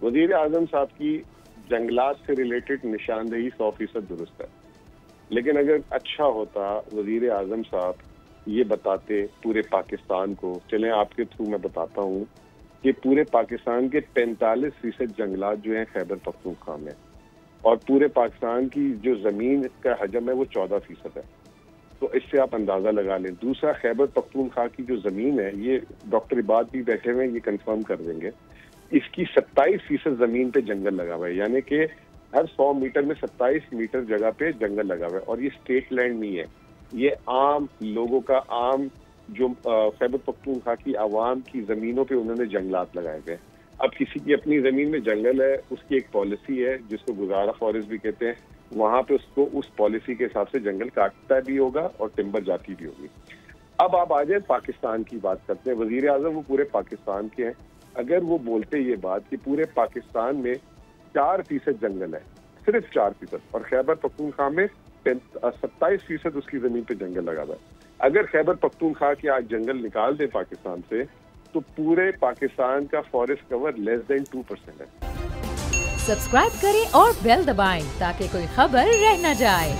वज़ीर आज़म साहब की जंगलात से रिलेटेड निशानदेही 100% दुरुस्त है, लेकिन अगर अच्छा होता वज़ीर आज़म साहब ये बताते पूरे पाकिस्तान को, चलें आपके थ्रू मैं बताता हूँ कि पूरे पाकिस्तान के 45% जंगलात जो हैं खैबर पख्तूनख्वा में, और पूरे पाकिस्तान की जो ज़मीन का हजम है वो 14% है। तो इससे आप अंदाज़ा लगा लें। दूसरा, खैबर पख्तूनख्वा की जो ज़मीन है, ये डॉक्टर इबाद भी बैठे हुए हैं, ये कंफर्म कर देंगे, इसकी 27% ज़मीन पे जंगल लगा हुआ है, यानी कि हर 100 मीटर में 27 मीटर जगह पे जंगल लगा हुआ है। और ये स्टेट लैंड नहीं है, ये आम लोगों का, आम जो खैबर पख्तूनख्वा की आवाम की ज़मीनों पे उन्होंने जंगलात लगाए गए। अब किसी की अपनी ज़मीन में जंगल है, उसकी एक पॉलिसी है जिसको गुजारा फॉरेस्ट भी कहते हैं, वहाँ पे उसको उस पॉलिसी के हिसाब से जंगल काटता भी होगा और टिम्बर जाती भी होगी। अब आप आ जाए पाकिस्तान की बात करते हैं। वज़ीर आज़म वो पूरे पाकिस्तान के हैं, अगर वो बोलते ये बात कि पूरे पाकिस्तान में 4% जंगल है, सिर्फ 4%, और खैबर पख्तूनख्वा में 27% उसकी जमीन पे जंगल लगा हुआ है। अगर खैबर पख्तूनख्वा के आज जंगल निकाल दे पाकिस्तान से, तो पूरे पाकिस्तान का फॉरेस्ट कवर लेस देन 2% है। सब्सक्राइब करें और बेल दबाएं ताकि कोई खबर रह न जाए।